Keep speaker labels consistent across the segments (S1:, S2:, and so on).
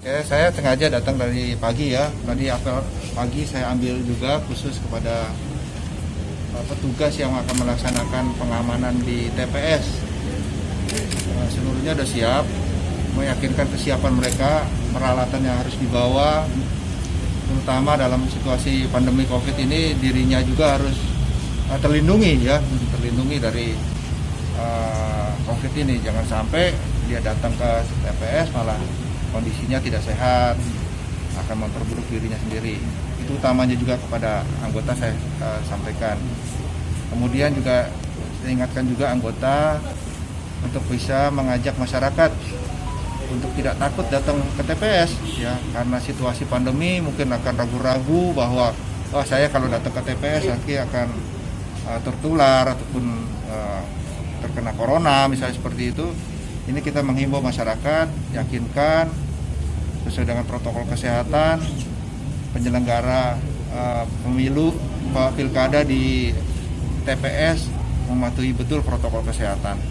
S1: Saya sengaja datang dari pagi ya. Tadi apel pagi saya ambil juga khusus kepada petugas yang akan melaksanakan pengamanan di TPS. Seluruhnya sudah siap, meyakinkan kesiapan mereka, peralatan yang harus dibawa, terutama dalam situasi pandemi COVID ini dirinya juga harus terlindungi dari COVID ini. Jangan sampai dia datang ke TPS malah kondisinya tidak sehat, akan memperburuk dirinya sendiri. Itu utamanya juga kepada anggota saya sampaikan. Kemudian juga saya ingatkan juga anggota untuk bisa mengajak masyarakat untuk tidak takut datang ke TPS ya, karena situasi pandemi mungkin akan ragu-ragu bahwa saya kalau datang ke TPS nanti akan tertular ataupun terkena corona misalnya seperti itu. Ini kita menghimbau masyarakat, yakinkan sesuai dengan protokol kesehatan, penyelenggara pemilu pilkada di TPS mematuhi betul protokol kesehatan.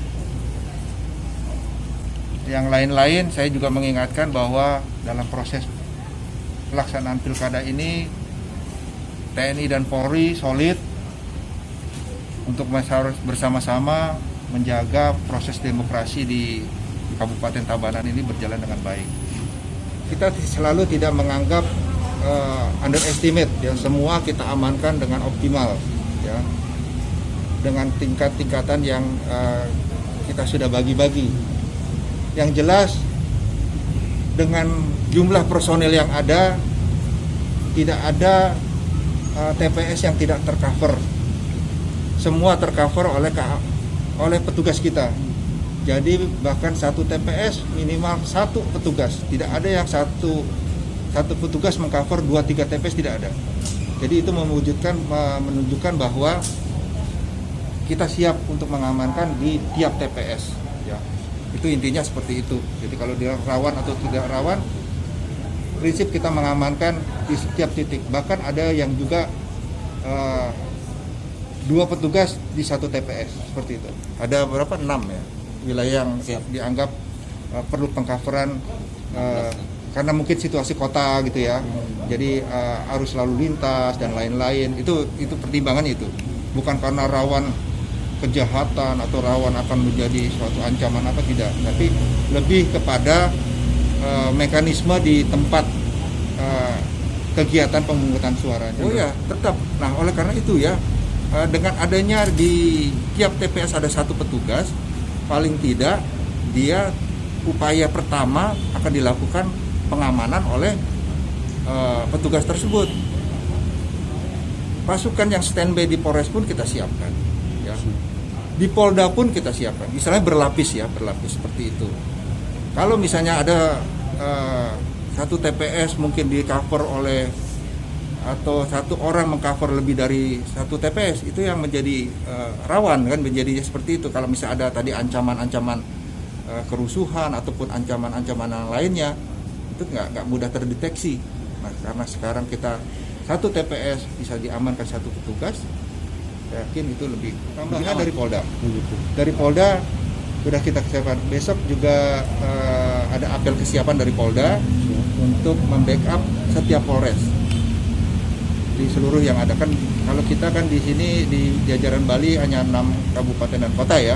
S1: Yang lain-lain saya juga mengingatkan bahwa dalam proses pelaksanaan pilkada ini TNI dan Polri solid untuk bersama-sama menjaga proses demokrasi di Kabupaten Tabanan ini berjalan dengan baik. Kita selalu tidak menganggap underestimate ya, semua kita amankan dengan optimal ya, dengan tingkatan yang kita sudah bagi-bagi. Yang jelas dengan jumlah personel yang ada, tidak ada TPS yang tidak tercover. Semua tercover oleh petugas kita. Jadi bahkan satu TPS minimal satu petugas. Tidak ada yang satu petugas mengcover 2-3 TPS, tidak ada. Jadi itu menunjukkan bahwa kita siap untuk mengamankan di tiap TPS ya. Itu intinya seperti itu. Jadi kalau dia rawan atau tidak rawan, prinsip kita mengamankan di setiap titik. Bahkan ada yang juga 2 petugas di satu TPS seperti itu. Ada berapa? 6 ya wilayah yang dianggap perlu pengcoveran karena mungkin situasi kota gitu ya. Jadi arus lalu lintas dan lain-lain itu pertimbangan itu. Bukan karena rawan kejahatan atau rawan akan menjadi suatu ancaman apa, tidak, tapi lebih kepada mekanisme di tempat kegiatan pemungutan suaranya. Oh ya, tetap. Nah, oleh karena itu ya, dengan adanya di tiap TPS ada satu petugas, paling tidak dia upaya pertama akan dilakukan pengamanan oleh petugas tersebut. Pasukan yang standby di Polres pun kita siapkan ya. Di Polda pun kita siapkan, misalnya berlapis seperti itu. Kalau misalnya ada satu TPS mungkin di cover oleh atau satu orang mengcover lebih dari satu TPS, itu yang menjadi rawan kan, menjadi seperti itu. Kalau misalnya ada tadi ancaman-ancaman kerusuhan ataupun ancaman-ancaman yang lainnya, itu nggak mudah terdeteksi. Nah, karena sekarang kita satu TPS bisa diamankan satu petugas, saya yakin itu lebih. Tambahan dari Polda. Dari Polda sudah kita kesiapan. Besok juga ada apel kesiapan dari Polda untuk membackup setiap Polres di seluruh yang ada. Kan kalau kita kan di sini di jajaran Bali hanya 6 kabupaten dan kota ya,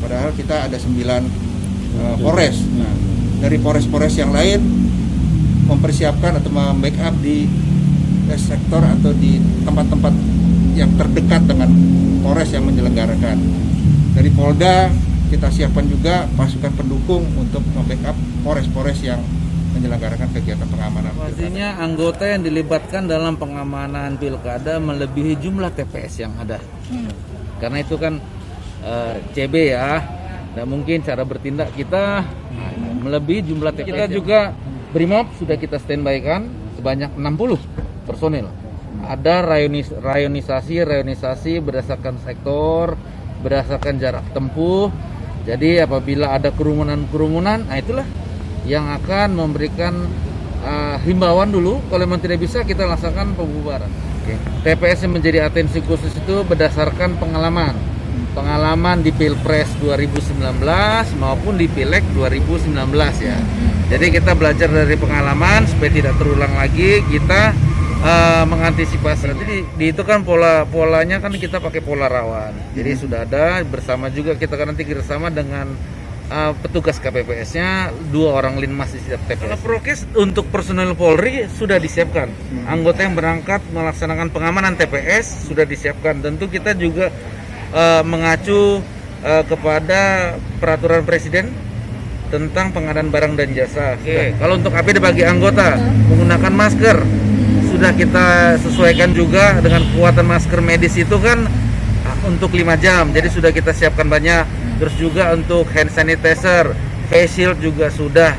S1: padahal kita ada 9 Polres. Nah, dari Polres-Polres yang lain mempersiapkan atau membackup di sektor atau di tempat-tempat yang terdekat dengan Polres yang menyelenggarakan. Dari Polda kita siapkan juga pasukan pendukung untuk membackup Polres-Polres yang menyelenggarakan kegiatan pengamanan.
S2: Pastinya anggota yang dilibatkan dalam pengamanan pilkada melebihi jumlah TPS yang ada. Karena itu kan CB ya, dan mungkin cara bertindak kita melebihi jumlah TPS. Kita juga Brimob sudah kita standby-kan sebanyak 60 personil. Ada rayonisasi berdasarkan sektor, berdasarkan jarak tempuh. Jadi apabila ada kerumunan, nah itulah yang akan memberikan himbauan dulu. Kalau memang tidak bisa, kita laksanakan pembubaran. TPS yang menjadi atensi khusus itu berdasarkan pengalaman. pengalaman di Pilpres 2019 maupun di Pileg 2019 ya. Jadi kita belajar dari pengalaman supaya tidak terulang lagi, kita mengantisipasi. Nanti di itu kan polanya kan kita pakai pola rawan. Jadi sudah ada bersama juga kita kan nanti bersama dengan petugas KPPS-nya, 2 orang linmas di setiap TPS. Kalau prokes untuk personel Polri sudah disiapkan. Anggota yang berangkat melaksanakan pengamanan TPS sudah disiapkan. Tentu kita juga mengacu kepada peraturan Presiden tentang pengadaan barang dan jasa. Oke. Kalau untuk APD bagi anggota menggunakan masker sudah kita sesuaikan juga dengan kekuatan masker medis itu kan untuk 5 jam. Jadi sudah kita siapkan banyak. Terus juga untuk hand sanitizer, face shield juga sudah